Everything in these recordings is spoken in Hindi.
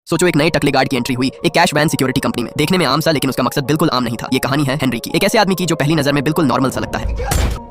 सोचो एक नए टकले गार्ड की एंट्री हुई एक कैश वैन सिक्योरिटी कंपनी में। देखने में आम सा, लेकिन उसका मकसद बिल्कुल आम नहीं था। ये कहानी है हेनरी की, एक ऐसे आदमी की जो पहली नजर में बिल्कुल नॉर्मल सा लगता है,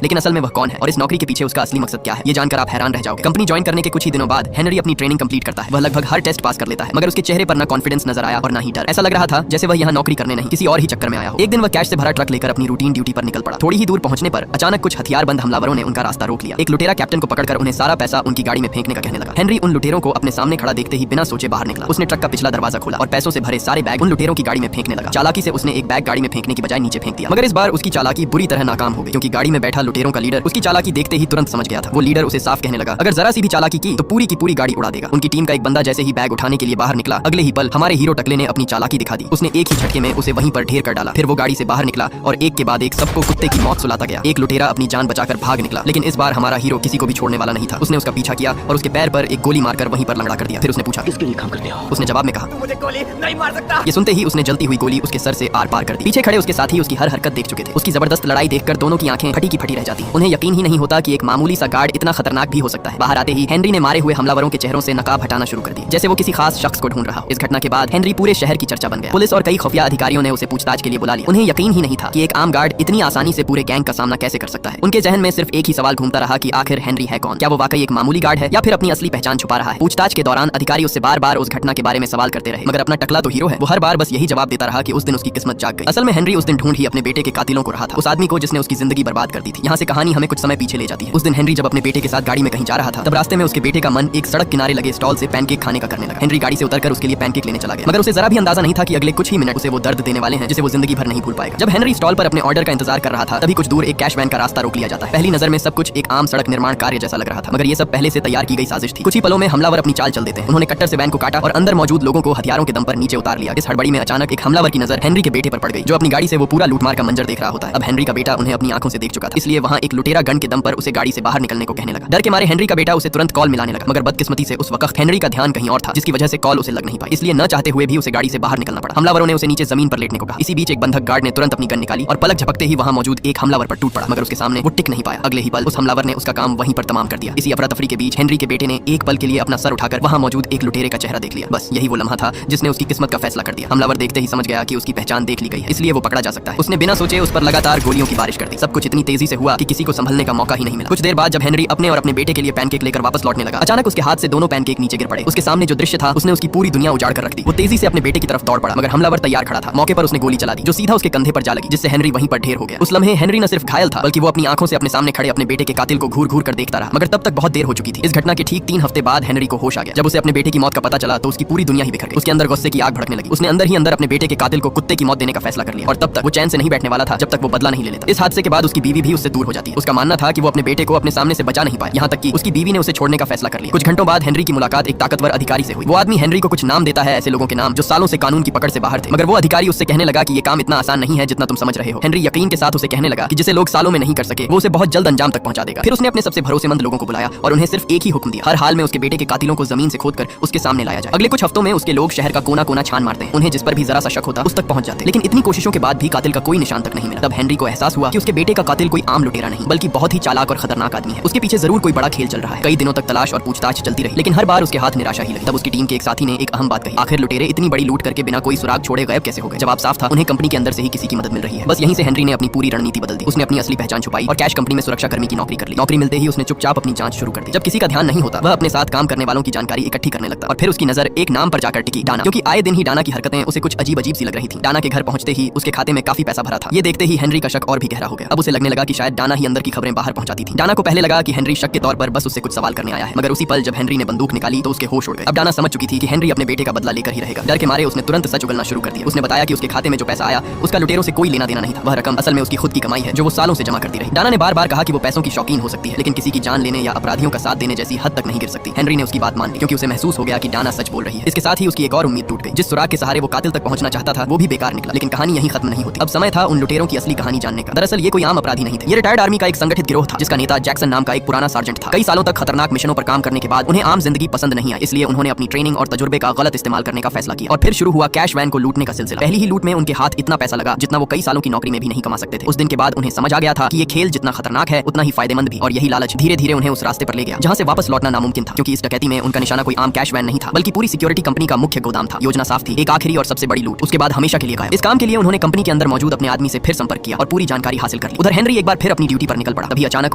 लेकिन असल में वह कौन है और इस नौकरी के पीछे उसका असली मकसद क्या है, ये जानकर आप हैरान रह जाओगे। कंपनी ज्वाइन करने के कुछ ही दिनों बाद हेनरी अपनी ट्रेनिंग कंप्लीट करता है। वह लगभग हर टेस्ट पास कर लेता है, मगर उसके चेहरे पर ना कॉन्फिडेंस नजर आया और ना ही डर। ऐसा लग रहा था जैसे वह यहाँ नौकरी करने नहीं, किसी और ही चक्कर में आया हो। एक दिन वह कैश से भरा ट्रक लेकर अपनी रूटीन ड्यूटी पर निकल पड़ा। थोड़ी ही दूर पहुंचने पर अचानक कुछ हथियारबंद हमलावरों ने उनका रास्ता रोक लिया। एक लुटेरा कैप्टन को पकड़कर उन्हें सारा पैसा उनकी गाड़ी में फेंकने का कहने लगा। हेनरी उन लुटेरों को अपने सामने खड़ा देखते ही बिना सोचे बाहर निकला। उसने ट्रक का पिछला दरवाजा खोला और पैसों से भरे सारे बैग उन लुटेरों की गाड़ी में फेंकने लगा। चालाकी से उसने एक बैग गाड़ी में फेंकने की बजाय नीचे फेंक दिया, मगर इस बार उसकी चालाकी बुरी तरह नाकाम हो गई, क्योंकि गाड़ी में बैठा लुटेरों का लीडर उसकी चालाकी देखते ही तुरंत समझ गया था। वो लीडर उसे साफ कहने लगा, अगर जरा सी भी चालाकी की तो पूरी की पूरी गाड़ी उड़ा देगा। उनकी टीम का एक बंदा जैसे ही बैग उठाने के लिए बाहर निकला, अगले ही पल हमारे हीरो टकले ने अपनी चालाकी दिखा दी। उसने एक ही झटके में उसे वहीं पर ढेर कर डाला। फिर वो गाड़ी से बाहर निकला और एक के बाद एक सबको कुत्ते की मौत सुलाता गया। एक लुटेरा अपनी जान बचाकर भाग निकला, लेकिन इस बार हमारा हीरो किसी को भी छोड़ने वाला नहीं था। उसने उसका पीछा किया और उसके पैर पर एक गोली मारकर वहीं पर लंगड़ा कर दिया। फिर उसने पूछा, किसके लिए काम करते हो? उसने जवाब में कहा, मुझे गोली नहीं मार सकता। ये सुनते ही उसने जलती हुई गोली उसके सर से आर पार कर दी। पीछे खड़े उसके साथी उसकी हर हरकत देख चुके थे। उसकी जबरदस्त लड़ाई देखकर दोनों की आंखें फटी की फटी रह जाती हैं। उन्हें यकीन ही नहीं होता कि एक मामूली सा गार्ड इतना खतरनाक भी हो सकता है। बाहर आते ही हेनरी ने मारे हुए हमलावरों के चेहरों से नकाब हटाना शुरू कर दी, जैसे वो किसी खास शख्स को ढूंढ रहा हो। इस घटना के बाद हेनरी पूरे शहर की चर्चा बन गया। पुलिस और कई खुफिया अधिकारियों ने उसे पूछताछ के लिए बुला लिया। उन्हें यकीन ही नहीं था कि एक आम गार्ड इतनी आसानी से पूरे गैंग का सामना कैसे कर सकता है। उनके जहन में सिर्फ एक ही सवाल घूमता रहा कि आखिर हेनरी है कौन? क्या वो वाकई एक मामूली गार्ड है या फिर अपनी असली पहचान छुपा रहा है? पूछताछ के दौरान अधिकारी उससे बार बार उस घटना के बारे में सवाल करते रहे, मगर अपना टकला तो हीरो है, वो हर बार बस यही जवाब देता रहा कि उस दिन उसकी किस्मत जाग गई। असल में हेनरी उस दिन ढूंढ ही अपने बेटे के कातिलों को रहा था, उस आदमी को जिसने उसकी जिंदगी बर्बाद कर दी थी। यहाँ से कहानी हमें कुछ समय पीछे ले जाती है। उस दिन हेनरी जब अपने बेटे के साथ गाड़ी में कहीं जा रहा था, तब रास्ते में उसके बेटे का मन एक सड़क किनारे लगे स्टॉल से पैनकेक खाने का करने लगा। हेनरी गाड़ी से उतरकर उसके लिए पैनकेक लेने चला गया, मगर उसे जरा भी अंदाजा नहीं था कि अगले कुछ ही मिनट उसे वो दर्द देने वाले हैं जिसे वो जिंदगी भर नहीं भूल पाएगा। जब हेनरी स्टॉल पर अपने ऑर्डर का इंतजार कर रहा था, तभी कुछ दूर एक कैश वैन का रास्ता रोक लिया जाता है। पहली नजर में सब कुछ एक आम सड़क निर्माण कार्य जैसा लग रहा था, मगर ये सब पहले से तैयार की गई साजिश थी। कुछ ही पलों में हमलावर अपनी चाल चल देते हैं। उन्होंने कट्टर से वैन को काटा और अंदर मौजूद लोगों को हथियारों के दम पर नीचे उतार लिया। इस हड़बड़ी में अचानक एक हमलावर की नजर हेनरी के बेटे पर पड़ गई, जो अपनी गाड़ी से वो पूरा लूटमार का मंजर देख रहा होता है। अब हेनरी का बेटा उन्हें अपनी आंखों से देख चुका था, इसलिए वहाँ एक लुटेरा गन के दम पर उसे गाड़ी से बाहर निकलने को कहने लगा। डर के मारे हेनरी का बेटा उसे तुरंत कॉल मिलाने लगा, मगर बदकिस्मती से उस वक्त हेनरी का ध्यान कहीं और था, जिसकी वजह से कॉल उसे लग नहीं पाई। इसलिए न चाहते हुए भी उसे गाड़ी से बाहर निकलना पड़ा। हमलावरों ने उसे नीचे जमीन पर लेटने को कहा। इसी बीच एक बंधक गार्ड ने तुरंत अपनी गन निकाली और पलक झपकते ही वहाँ मौजूद एक हमलावर पर टूट पड़ा, मगर उसके सामने वो टिक नहीं पाया। अगले ही पल उस हमलावर ने उसका काम वहीं पर तमाम कर दिया। इसी अफरा तफरी के बीच हेनरी के बेटे ने एक पल के लिए अपना सर उठाकर वहाँ मौजूद एक लुटेरे का चेहरा देख लिया। बस यही वो लम्हा था जिसने उसकी किस्मत का फैसला कर दिया। हमलावर देखते ही समझ गया कि उसकी पहचान देख ली गई है, इसलिए वो पकड़ा जा सकता है। उसने बिना सोचे उस पर लगातार गोलियों की बारिश कर दी। सब कुछ इतनी तेजी से हुआ कि किसी को संभलने का मौका ही नहीं मिला। कुछ देर बाद जब हेनरी अपने और अपने बेटे के लिए पैनकेक लेकर वापस लौटने लगा, अचानक उसके हाथ से दोनों पैनकेक नीचे गिर पड़े। उसके सामने जो दृश्य था उसने उसकी पूरी दुनिया उजाड़ कर रख दी। वो तेजी से अपने बेटे की तरफ दौड़ पड़ा, मगर हमलावर तैयार खड़ा था। मौके पर उसने गोली चला दी, जो सीधा उसके कंधे पर जा लगी, जिससे हेनरी वहीं पर ढेर हो गया। उस लम्हे हेनरी न सिर्फ घायल था, बल्कि वो अपनी आंखों से अपने सामने खड़े अपने बेटे के कातिल को घूर घूर कर देखता रहा, मगर तब तक बहुत देर हो चुकी थी। इस घटना के ठीक 3 हफ्ते बाद हेनरी को होश आ गया। जब उसे अपने बेटे की मौत का पता चला तो उसकी पूरी दुनिया ही बिखर गई। उसके अंदर गुस्से की आग भड़कने लगी। उसने अंदर ही अंदर अपने बेटे के कातिल को कुत्ते की मौत देने का फैसला कर लिया, और तब तक वो चैन से नहीं बैठने वाला था जब तक वो बदला नहीं ले लेता। इस हादसे के बाद उसकी बीवी भी उससे दूर हो जाती है। उसका मानना था कि वो अपने बेटे को अपने सामने से बचा नहीं पाया, यहाँ तक कि उसकी बीवी ने उसे छोड़ने का फैसला कर लिया। कुछ घंटों बाद हेनरी की मुलाकात एक ताकतवर अधिकारी से हुई। वो आदमी हेनरी को कुछ नाम देता है, ऐसे लोगों के नाम जो सालों से कानून की पकड़ से बाहर थे, मगर वो अधिकारी उससे कहने लगा कि ये काम इतना आसान नहीं है जितना तुम समझ रहे हो। हेनरी यकीन के साथ उसे कहने लगा कि जिसे लोग सालों में नहीं कर सके वो उसे बहुत जल्द अंजाम तक पहुंचा देगा। फिर उसने अपने सबसे भरोसेमंद लोगों को बुलाया और उन्हें सिर्फ एक ही हुक्म दिया, हर हाल में उसके बेटे के कातिलों को जमीन से खोदकर उसके सामने लाया जाए। अगले कुछ हफ्तों में उसके लोग शहर का कोना कोना छान मारते हैं। उन्हें जिस पर भी जरा सा शक होता उस तक पहुंच जाते, लेकिन इतनी कोशिशों के बाद भी कातिल का कोई निशान तक नहीं मिला। तब हेनरी को एहसास हुआ कि उसके बेटे का कातिल कोई आम लुटेरा नहीं, बल्कि बहुत ही चालाक और खतरनाक आदमी है। उसके पीछे जरूर कोई बड़ा खेल चल रहा है। कई दिनों तक तलाश और पूछताछ चलती रही, लेकिन हर बार उसके हाथ निराशा ही लगी। तब उसकी टीम के एक साथी ने एक अहम बात कही, आखिर लुटेरे इतनी बड़ी लूट करके बिना कोई सुराग छोड़े गायब कैसे हो गए? जवाब साफ था, उन्हें कंपनी के अंदर से ही किसी की मदद मिल रही है। बस यहीं से हेनरी ने अपनी पूरी रणनीति बदल दी। उसने अपनी असली पहचान छुपाई और कैश कंपनी में सुरक्षा कर्मी की नौकरी कर ली। नौकरी मिलते ही उसने चुपचाप अपनी जांच शुरू कर दी। जब किसी का ध्यान नहीं होता, वह अपने साथ काम करने वालों की जानकारी इकट्ठी करने लगता, और फिर उसकी नजर एक नाम पर जाकर टिकी, डाना। क्योंकि आए दिन ही डाना की हरकतें उसे कुछ अजीब अजीब सी लग रही थी। डाना के घर पहुंचते ही उसके खाते में काफी पैसा भरा था। ये देखते ही हेनरी का शक और भी गहरा हो गया। अब उसे लगने लगा कि शायद डाना ही अंदर की खबरें बाहर पहुंचाती थी। डाना को पहले लगा कि हेनरी शक के तौर पर बस उससे कुछ सवाल करने आया है, मगर उसी पल जब हेनरी ने बंदूक निकाली तो उसके होश उड़ गए। अब डाना समझ चुकी थी कि हेनरी अपने बेटे का बदला लेकर ही रहेगा। डर के मारे उसने तुरंत सच उगलना शुरू कर दिया। उसने बताया कि उसके खाते में जो पैसा आया उसका लुटेरों से कोई लेना देना नहीं था। वह रकम असल में उसकी खुद की कमाई है जो वो सालों से जमा करती रही। डाना ने बार बार कहा कि वो पैसों की शौकीन हो सकती है, लेकिन किसी की जान लेने या अपराधियों का साथ देने जैसी हद तक नहीं गिर सकती। हेनरी ने उसकी बात मान ली, क्योंकि उसे महसूस हो गया कि डाना सच बोल रही है। इसके साथ ही उसकी एक और उम्मीद टूट गई। जिस सुराग के सहारे वो कातिल तक पहुंचना चाहता था वो भी बेकार निकला। लेकिन कहानी यहीं खत्म नहीं होती। अब समय था उन लुटेरों की असली कहानी जानने का। दरअसल ये कोई आम अपराधी नहीं थे। ये रिटायर्ड आर्मी का एक संगठित गिरोह था जिसका नेता जैक्सन नाम का एक पुराना सार्जेंट था। कई सालों तक खतरनाक मिशनों पर काम करने के बाद उन्हें आम जिंदगी पसंद नहीं आई, इसलिए उन्होंने अपनी ट्रेनिंग और तजुर्बे का गलत इस्तेमाल करने का फैसला किया और फिर शुरू हुआ कैश वैन को लूटने का सिलसिला। पहली ही लूट में उनके हाथ इतना पैसा लगा जितना वो कई सालों की नौकरी में भी नहीं कमा सकते थे। उस दिन के बाद उन्हें समझ आ गया था कि ये खेल जितना खतरनाक है उतना ही फायदेमंद भी, और यही लालच धीरे धीरे उन्हें उस रास्ते पर ले गया जहां से वापस लौटना नामुमकिन था, क्योंकि इस डकैती में उनका निशाना कोई आम कैश वैन नहीं था बल्कि पूरी सिक्योरिटी कंपनी का मुख्य गोदाम था। योजना साफ थी, एक आखिरी और सबसे बड़ी लूट, उसके बाद हमेशा के लिए गायब। इस काम के लिए उन्होंने कंपनी के अंदर मौजूद अपने आदमी से फिर संपर्क किया और पूरी जानकारी हासिल कर ली। उधर हेनरी एक बार फिर अपनी ड्यूटी पर निकल पड़ा। तभी अचानक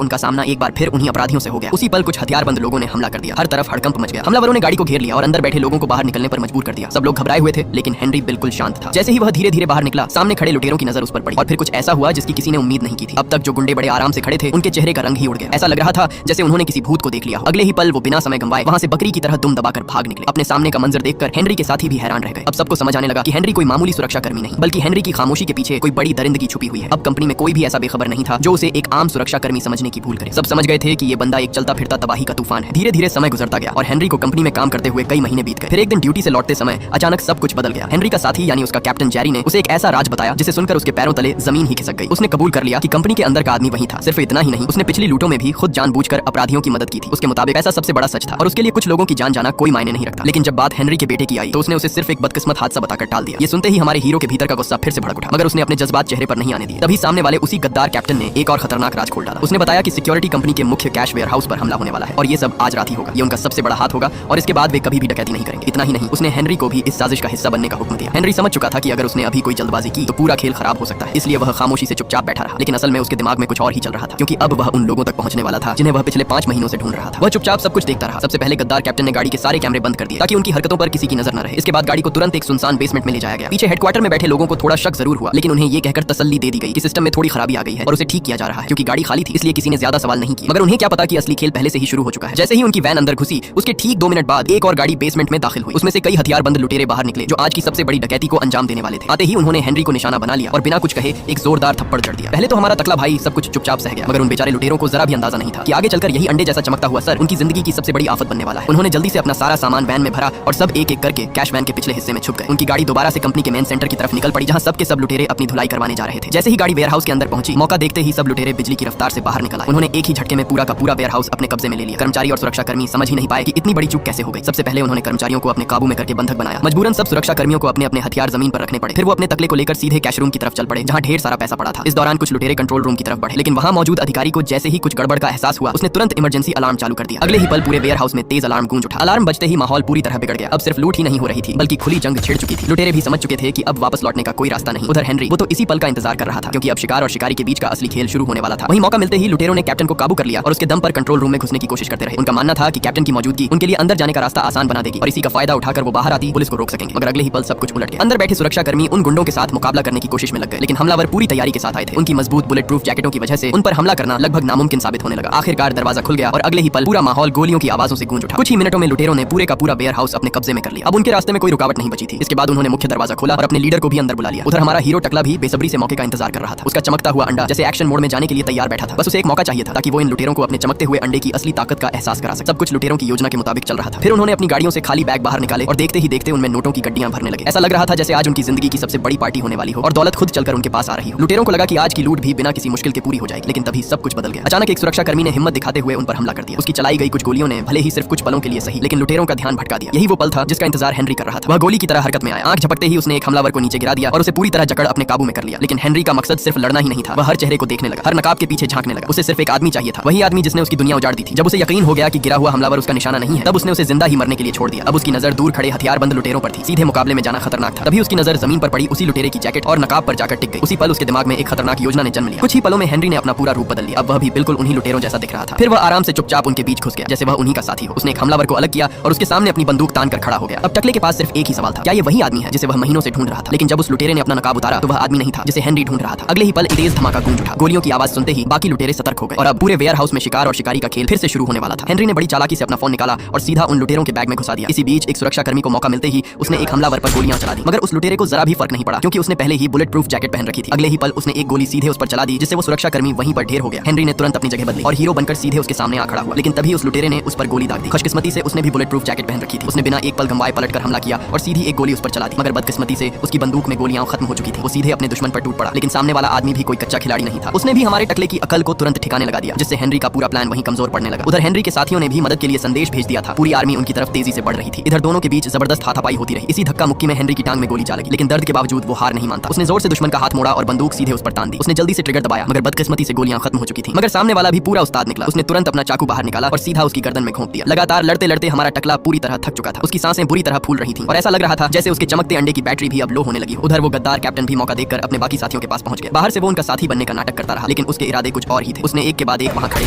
उनका सामना एक बार फिर उन्हीं अपराधियों से हो गया। उसी पल कुछ हथियारबंद लोगों ने हमला कर दिया। हर तरफ हड़कंप मच गया। हमलावरों ने गाड़ी को घेर लिया और अंदर बैठे लोगों को बाहर निकलने पर मजबूर कर दिया। सब लोग घबराए हुए थे, लेकिन हेनरी बिल्कुल शांत था। जैसे ही वह धीरे धीरे बाहर निकला, सामने खड़े लुटेरों की नजर उस पर पड़ी और फिर कुछ ऐसा हुआ जिसकी किसी ने उम्मीद नहीं की थी। अब तक जो गुंडे बड़े आराम से खड़े थे, उनके चेहरे का रंग ही उड़ गया। ऐसा लग रहा था जैसे उन्होंने किसी भूत को देख लिया। अगले ही पल वो बिना समय गंवाए वहां से बकरी की तरह दुम दबाकर भाग निकले। अपने सामने का मंजर देखकर हेनरी के साथी भी हैरान रह गए। अब सबको समझ आने लगा कि हेनरी कोई मामूली सुरक्षा कर्मी नहीं, बल्कि हेनरी की खामोशी के पीछे कोई बड़ी दरिंदगी छुपी हुई है। अब कंपनी में कोई भी ऐसा बेखबर नहीं था जो उसे एक आम सुरक्षा कर्मी समझने की भूल करे। सब समझ गए थे कि ये बंदा एक चलता फिरता तबाही का तूफान है। धीरे धीरे समय गुजरता गया और हेनरी को कंपनी में काम करते हुए कई महीने बीत गए। फिर एक दिन ड्यूटी से लौटते समय अचानक सब कुछ बदल गया। हेनरी का साथी यानी उसका कैप्टन जेरी ने उसे एक ऐसा राज बताया जिसे सुनकर उसके पैरों तले जमीन ही खिसक गई। उसने कबूल कर लिया कि कंपनी के अंदर का आदमी वही था। सिर्फ इतना ही नहीं, उसने पिछली लूटों में भी खुद जानबूझकर अपराधियों की मदद की थी। उसके मुताबिक ऐसा सबसे बड़ा सच था और उसके लिए कुछ लोगों की जान जाना कोई मायने नहीं रखता। लेकिन जब बात हेनरी के बेटे की आई तो उसने उसे सिर्फ एक बदकिस्मत हादसा बताकर टाल दिया। ये सुनते ही हमारे हीरो के भीतर का गुस्सा फिर से भड़क उठा, मगर उसने अपने जज्बात चेहरे पर नहीं आने दिए। तभी सामने वाले उसी गद्दार कैप्टन ने एक और खतरनाक राज खोल डाला। उसने बताया कि सिक्योरिटी कंपनी के मुख्य कैश वेयर हाउस पर हमला होने वाला है और ये सब आज रात ही होगा। ये उनका सबसे बड़ा हाथ होगा और इसके बाद वे कभी भी डकैती नहीं करेंगे। इतना ही नहीं, उसने हेनरी को भी इस साजिश का हिस्सा बनने का हुक्म दिया। हेनरी समझ चुका था कि अगर उसने अभी कोई जल्दबाजी की तो पूरा खेल खराब हो सकता है, इसलिए वह खामोशी से चुपचाप बैठा रहा। लेकिन असल में उसके दिमाग में कुछ और ही चल रहा था, क्योंकि अब वह उन लोगों तक पहुंचने वाला था जिन्हें वह पिछले 5 महीनों से ढूंढ रहा था। वह चुपचाप सब कुछ देखता रहा। सबसे पहले गद्दार कैप्टन ने गाड़ी के सारे कैमरे बंद कर दिए ताकि उनकी हरकतों पर किसी की नजर न रहे। इसके बाद गाड़ी को तुरंत एक सुनसान बेसमेंट में ले जाया गया। पीछे हेडक्वार्टर में बैठे लोगों को थोड़ा शक जरूर हुआ, लेकिन उन्हें ये कहकर तसल्ली दे दी गई कि सिस्टम में थोड़ी खराबी आ गई है और उसे ठीक किया जा रहा है। क्योंकि गाड़ी खाली थी इसलिए किसी ने ज्यादा सवाल नहीं किए, मगर उन्हें क्या पता कि असली खेल पहले से ही शुरू हो चुका है। जैसे ही उनकी वैन अंदर घुसी, उसके ठीक 2 मिनट बाद एक और गाड़ी बेसमेंट में दाखिल हुई। उसमें से कई हथियारबंद लुटेरे बाहर निकले जो आज की सबसे बड़ी डकैती को अंजाम देने वाले थे। आते ही उन्होंने हेनरी को निशाना बना लिया और बिना कुछ कहे एक जोरदार थप्पड़ जड़ दिया। पहले तो हमारा तकला भाई सब कुछ चुपचाप सह गया, मगर उन बेचारे लुटेरों को जरा भी अंदाजा नहीं था कि आगे चलकर यही अंडे जैसा चमकता हुआ सर उनकी जिंदगी की सबसे बड़ी आफत बनने वाला है। उन्होंने जल्दी से अपना सारा सामान वैन में भरा और सब एक एक करके कैश वैन के पिछले हिस्से में छुप गए। उनकी गाड़ी दोबारा से कंपनी के मेन सेंटर की तरफ निकल पड़ी, जहां सबके सब लुटेरे अपनी धुलाई करवाने जा रहे थे। जैसे ही गाड़ी वेयर हाउस के अंदर पहुंची, मौका देखते ही सब लुटेरे बिजली की रफ्तार से बाहर निकल आए। उन्होंने एक ही झटके में पूरा का पूरा वेयर हाउस अपने कब्जे में ले लिया। कर्मचारी और सुरक्षा कर्मी समझ ही नहीं पाए कि इतनी बड़ी चूक कैसे हो गई। सबसे पहले उन्होंने कर्मचारियों को अपने काबू में करके बंधक बनाया। मजबूरन सब सुरक्षा कर्मियों को अपने अपने हथियार जमीन पर रखने पड़े। फिर वो अपने तकले को लेकर सीधे कैश रूम की तरफ चल पड़े, जहां ढेर सारा पैसा पड़ा था। इस दौरान कुछ लुटेरे कंट्रोल रूम की तरफ बढ़े, लेकिन वहां मौजूद अधिकारी को जैसे ही कुछ गड़बड़ का एहसास हुआ, उसने तुरंत इमरजेंसी अलार्म चालू कर दिया। अगले ही पल पूरे वेयर हाउस में तेज अलार्म गूंज उठा। अलार्म बजते ही माहौल पूरी तरह बिगड़ गया। अब सिर्फ लूट ही नहीं हो रही थी, बल्कि खुली जंग छिड़ चुकी थी। लुटेरे भी समझ चुके थे कि अब वापस लौटने का कोई रास्ता नहीं। उधर हेनरी, वो तो इसी पल का इंतजार कर रहा था, क्योंकि अब शिकार और शिकारी के बीच का असली खेल शुरू होने वाला था। वहीं मौका मिलते ही लुटेरों ने कैप्टन को काबू कर लिया और उसके दम पर कंट्रोल रूम में घुसने की कोशिश करते रहे। उनका मानना था कि कैप्टन की मौजूदगी उनके लिए अंदर जाने का रास्ता आसान बना देगी और इसी का फायदा उठाकर वो बाहर आती पुलिस को रोक सकेंगे। मगर अगले ही पल सब कुछ उलट गया। अंदर बैठे सुरक्षा कर्मी उन गुंडों के साथ मुकाबला करने की कोशिश में लग गए, लेकिन हमलावर पूरी तैयारी के साथ आए थे। उनकी मजबूत बुलेट प्रूफ जैकेटों की वजह से उन पर हमला करना लगभग नामुमकिन साबित होने लगा। आखिरकार दरवाजा खुल गया और अगले ही पल पूरा माहौल गोलियों की आवाजों से गूंज उठा। कुछ ही मिनटों में लुटेरों ने पूरे का पूरा वेयर हाउस अपने कब्जे में कर लिया। अब उनके रास्ते में कोई रुकावट नहीं बची थी। इसके बाद उन्होंने मुख्य दरवाजा खोला और अपने लीडर को भी अंदर बुला लिया। उधर हमारा हीरो टकला भी बेसब्री से मौके का इंतजार कर रहा था। उसका चमकता हुआ अंडा जैसे एक्शन मोड में जाने के लिए तैयार बैठा था। बस उसे एक मौका चाहिए था ताकि वो इन लुटेरों को अपने चमकते हुए अंडे की असली ताकत का एहसास करा सके। सब कुछ लुटेरों की योजना के मुताबिक चल रहा था। फिर उन्होंने अपनी गाड़ियों से खाली बैग बाहर निकाले और देखते ही देखते उनमें नोटों की गड्डियां भरने लगे। ऐसा लग रहा था जैसे आज उनकी जिंदगी की सबसे बड़ी पार्टी होने वाली हो और दौलत खुद चलकर उनके पास आ रही हो। लुटेरों को लगा कि आज की लूट भी बिना किसी मुश्किल के पूरी हो जाएगी, लेकिन तभी सब कुछ बदल गया। अचानक एक सुरक्षा कर्मी ने हिम्मत दिखाते हुए उन पर हमला कर दिया। उसकी चलाई गई कुछ गोलियों ने भले ही सिर्फ कुछ पलों के लिए सही, लेकिन लुटेरों का ध्यान भटका दिया। यही वो पल था जिसका इंतजार हेनरी कर रहा था। वह गोली की तरह हरकत में आया। आंख झपकते ही उसने एक हमलावर को नीचे गिरा दिया और उसे पूरी तरह जकड़ अपने काबू में कर लिया। लेकिन हेनरी का मकसद सिर्फ लड़ना ही नहीं था। वह हर चेहरे को देखने लगा, हर नकाब के पीछे झांकने लगा। उसे सिर्फ एक आदमी चाहिए था, वही आदमी जिसने उसकी दुनिया उजाड़ दी थी। जब उसे यकीन हो गया कि गिरा हुआ हमलावर उसका निशाना नहीं है, तब उसने उसे जिंदा ही मरने के लिए छोड़ दिया। अब उसकी नजर दूर खड़े हथियारबंद लुटेरों पर थी। सीधे मुकाबले में जाना खतरनाक था। तभी उसकी नजर जमीन पर पड़ी उसी लुटेरे की जैकेट और नकाब पर जाकर टिक गई। उसी पल उसके दिमाग में एक खतरनाक योजना ने जन्म लिया। कुछ ही पलों में हेनरी ने अपना पूरा रूप बदल लिया। अब वह भी बिल्कुल उन्हीं लुटेरों जैसा दिख रहा था। फिर वह आराम से चुपचाप उनके बीच घुस गया जैसे वह उन्हीं का साथी हो। उसने एक हमलावर को अलग किया और उसके सामने अपनी बंदूक तान कर खड़ा हो गया। अब टकले के पास सिर्फ एक ही सवाल था, क्या ये वही आदमी है जिसे वह महीनों से ढूंढ रहा था? लेकिन जब उस लुटेरे ने अपना नकाब उतारा तो वह आदमी नहीं था जिसे हेनरी ढूंढ रहा था। अगले ही पल एक तेज धमाका गूंज उठा। गोलियों की आवाज सुनते ही बाकी लुटेरे सतर्क हो गए और अब पूरे वेयर हाउस में शिकार और शिकारी का खेल फिर से शुरू होने वाला था। हेनरी ने बड़ी चालाकी से अपना फोन निकाला और सीधा उन लुटेरों के बैग में घुसा दिया। इसी बीच एक सुरक्षा कर्मी को मौका मिलते ही उसने एक हमलावर पर गोलियां चला दी, मगर उस लुटेरे को जरा भी फर्क नहीं पड़ा क्योंकि उसने पहले ही बुलेट प्रूफ जैकेट पहन रखी थी। अगले ही पल उसने एक गोली सीधे उस पर चला दी जिससे वो सुरक्षा कर्मी वहीं पर ढेर हो गया। हेनरी ने तुरंत अपनी जगह बदली और हीरो बनकर सीधे उसके सामने आ खड़ा हुआ, लेकिन तभी उस लुटेरे ने उस पर गोली दाग दी। खुशकिस्मती से उसने भी बुलेट प्रूफ जैकेट पहन रखी थी। उसने बिना एक पल गंवाए पलटकर हमला किया और सीधी एक गोली उस पर चला दी, मगर बदकिस्मती से उसकी बंदूक में गोलियां खत्म हो चुकी थी। वो सीधे अपने दुश्मन पर टूट पड़ा, लेकिन सामने वाला आदमी भी कोई कच्चा खिलाड़ी नहीं था। उसने उसने भी हमारे टकले की अकल को तुरंत ठिकाने लगा दिया, जिससे हेनरी का पूरा प्लान वहीं कमजोर पड़ने लगा। उधर हेनरी के साथियों ने भी मदद के लिए संदेश भेज दिया था। पूरी आर्मी उनकी तरफ तेजी से बढ़ रही थी। इधर दोनों के बीच जबरदस्त हाथापाई होती रही। इसी धक्का मुक्की में हेनरी की टांग में गोली जा लगी, लेकिन दर्द के बावजूद वो हार नहीं मानता। उसने जोर से दुश्मन का हाथ मोड़ा और बंदूक सीधे उस पर तान दी। उसने जल्दी से ट्रिगर दबाया, मगर बदकिस्मती से गोलियां खत्म हो चुकी थी। मगर सामने वाला भी पूरा उस्ताद निकला। उसने तुरंत अपना चाकू बाहर निकाला और सीधा उसकी गर्दन में घोंप दिया। लगातार लड़ते लड़ते हमारा टकला पूरी तरह थक चुका था। उसकी सांसें बुरी तरह फूल रही थी और ऐसा लग रहा था जैसे उसके चमकते अंडे की बैटरी भी अब लो होने लगी हो। उधर वो गद्दार कैप्टन भी मौका देखकर अपने बाकी साथियों के पास पहुंच गया। बाहर से वो उनका साथी बनने का नाटक करता रहा, लेकिन उसके इरादे कुछ और ही थे। उसने एक के बाद एक वहां खड़े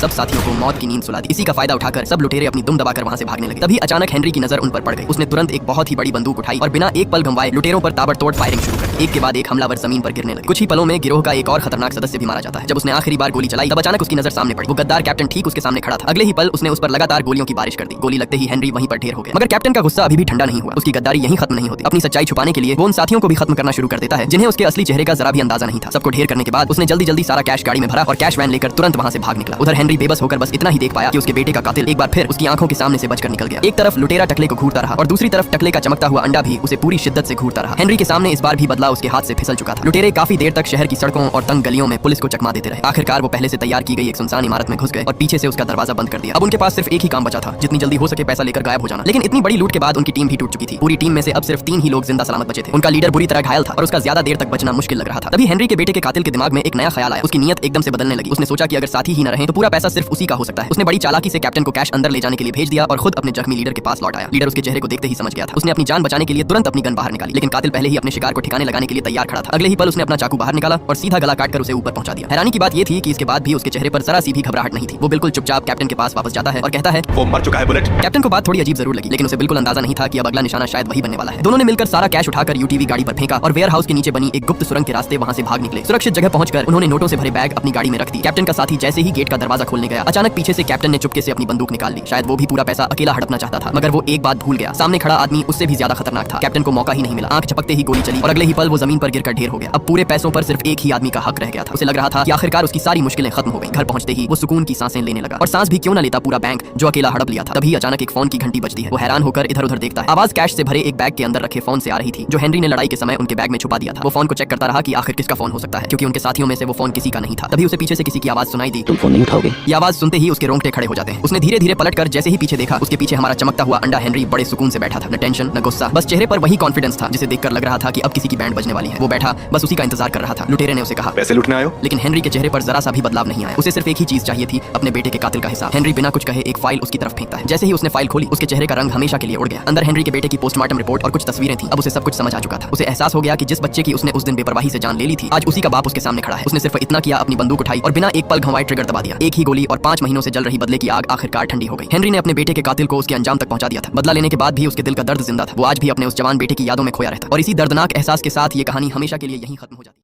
सब साथियों को मौत की नींद सुला दी। इसी का फायदा उठाकर सब लुटेरे अपनी दुम दबाकर वहां से भागने लगे। तभी अचानक हेनरी की नजर उन पर पड़ गई। उसने तुरंत एक बहुत ही बड़ी बंदूक उठाई और बिना एक पल गंवाए लुटेरों पर ताबड़तोड़ फायरिंग शुरू कर दी। एक के बाद एक हमलावर जमीन पर गिरने लगे। कुछ ही पलों में गिरोह का एक और खतरनाक सदस्य भी मारा जाता है। जब उसने आखिरी बार गोली चलाई तब अचानक उसकी नजर सामने पड़ी। वो गद्दार कैप्टन ठीक उसके सामने खड़ा था। अगले ही पल उसने उस पर लगातार गोलियों की बारिश कर दी। गोली लगते ही हेनरी वहीं पर ढेर हो गया। मगर कैप्टन का गुस्सा अभी भी ठंडा नहीं हुआ। उसकी गद्दारी यहीं खत्म नहीं होती। अपनी सच्चाई छुपाने के लिए वो उन साथियों को भी खत्म करना शुरू कर देता है जिन्हें उसके असली चेहरे का जरा भी अंदाजा नहीं था। सबको ढेर करने के बाद उसने जल्दी जल्दी सारा कैश गाड़ी में भरा और कैश वैन लेकर तुरंत वहां से भाग निकला। उधर हेनरी बेबस होकर बस इतना ही देख पाया कि उसके बेटे का कातिल एक बार फिर उसकी आंखों के सामने से बचकर निकल गया। एक तरफ लुटेरा टकले को घूरता रहा और दूसरी तरफ टकले का चमकता हुआ अंडा भी उसे पूरी शिद्दत से घूरता रहा। हेनरी के सामने इस बार भी बदला उसके हाथ से फिसल चुका था। लुटेरे काफी देर तक शहर की सड़कों और तंग गलियों में पुलिस को चकमा देते रहे। आखिरकार वो पहले से तैयार की गई एक सुनसान इमारत में घुस गए और पीछे से उसका दरवाजा बंद कर दिया। अब उनके पास सिर्फ एक ही काम बचा था, जितनी जल्दी हो सके पैसा लेकर गायब हो जाना। लेकिन इतनी बड़ी लूट के बाद उनकी टीम भी टूट चुकी थी। पूरी टीम में से अब सिर्फ 3 ही लोग जिंदा सलामत बचे थे। उनका लीडर बुरी तरह घायल था और उसका ज्यादा देर तक बचना मुश्किल लग रहा था। तभी हेनरी के बेटे के कातिल के दिमाग में एक नया ख्याल आया। उसकी नीयत एकदम से बदलने लगी। उसने सोचा कि अगर साथी ही न रहे तो पूरा पैसा सिर्फ उसी का हो सकता है। उसने बड़ी चालाकी से कैप्टन को कैश अंदर ले जाने के लिए भेज दिया और खुद अपने जख्मी लीडर के पास लौट आया। लीडर उसके चेहरे को देखते ही समझ गया था। उसने अपनी जान बचाने के लिए तुरंत अपनी गन बाहर निकाली, लेकिन कातिल पहले ही अपने शिकार को ठिकाने लगाने के लिए तैयार खड़ा था। अगले ही पल उसने अपना चाकू बाहर निकाला और सीधा गला काटकर उसे ऊपर पहुंचा दिया। हैरानी की बात यह थी कि इसके बाद भी उसके चेहरे पर जरा सी भी घबराहट नहीं थी। वो बिल्कुल चुपचाप कैप्टन के पास वापस जाता है और कहता है वो मर चुका है बुलेट। कैप्टन को बात थोड़ी अजीब जरूर लगी, लेकिन उसे बिल्कुल अंदाजा नहीं था कि अब अगला निशाना शायद वही बनने वाला है। दोनों ने मिलकर सारा कैश उठाकर यूटीवी गाड़ी पर फेंका और वेयर हाउस के नीचे बनी एक गुप्त सुरंग के रास्ते वहां से भाग निकले। सुरक्षित जगह पहुंचकर उन्होंने नोटों से भरे बैग अपनी गाड़ी में रख दी। कैप्टन का साथी जैसे ही गेट का दरवाजा खोलने गया, अचानक पीछे से कैप्टन ने चुपके से अपनी बंदूक निकाल ली। शायद वो भी पूरा पैसा अकेला हड़पना चाहता था, मगर वो एक बात भूल गया। सामने खड़ा आदमी उससे भी ज्यादा खतरनाक था। कैप्टन को मौका ही नहीं मिला। आंख झपकते ही गोली चली और अगले ही पल वो जमीन पर गिरकर ढेर हो गया। अब पूरे पैसों पर सिर्फ एक ही आदमी का हक रह गया था। उसे लग रहा था कि आखिरकार उसकी सारी मुश्किलें खत्म हो गई। घर पहुंचते ही वो सुकून की सांसें लेने लगा और सांस भी क्यों न लेता पूरा बैंक जो अकेला हड़प लिया था। तभी अचानक एक फोन की घंटी बजती है। वो हैरान होकर इधर उधर देखता है। आवाज कैश से भरे एक बैग के अंदर रखे फोन से आ रही थी, जो हेनरी ने लड़ाई के समय उनके बैग में छुपा दिया था। वो फोन को चेक करता रहा कि आखिर किसका फोन हो सकता है, क्योंकि उनके साथियों में से वो फोन किसी का नहीं था। तभी उसे पीछे से किसी की आवाज सुनाई दी, तुम फोन नहीं उठाओगे? ये आवाज सुनते ही उसके रोंगटे खड़े हो जाते हैं। उसने धीरे धीरे पलटकर जैसे ही पीछे देखा, उसके पीछे हमारा चमकता हुआ अंडा हेनरी बड़े सुकून से बैठा था। न टेंशन न गुस्सा, बस चेहरे पर वही कॉन्फिडेंस था जिसे देखकर लग रहा था कि अब किसी की बैंड बजने वाली है। वो बैठा बस उसी का इंतजार कर रहा था। लुटेरे ने उसे कहा पैसे लूटने आयो? लेकिन हेनरी के चेहरे पर जरा सा भी बदलाव नहीं आया। उसे सिर्फ एक ही चीज चाहिए थी, अपने बेटे के कातिल का हिसाब। हेनरी बिना कुछ कहे एक फाइल उसकी तरफ फेंकता है। जैसे ही उसने फाइल खोली, उसके चेहरे का रंग हमेशा के लिए उड़ गया। अंदर हेनरी के बेटे की पोस्टमार्टम रिपोर्ट और कुछ तस्वीरें थी। अब उसे सब कुछ समझ आ चुका था। उसे एहसास हो गया कि जिस बच्चे की उसने उस दिन बेपरवाही से जान ले ली थी, आज उसी का बाप उसके सामने खड़ा है। उसने सिर्फ इतना किया, अपनी बंदूक उठाई और बिना एक पल घंवाए ट्रिगर दबा दिया। एक ही गोली और 5 महीनों से जल रही बदले की आग आखिरकार ठंडी हो गई। हेनरी ने अपने बेटे के कातिल को उसके अंजाम तक पहुंचा दिया था। बदला लेने के बाद भी उसके दिल का दर्द जिंदा था। वो आज भी अपने उस जवान बेटे की यादों में खोया रहता और इसी दर्दनाक एहसास के साथ ये कहानी हमेशा के लिए यहीं खत्म हो जाती है।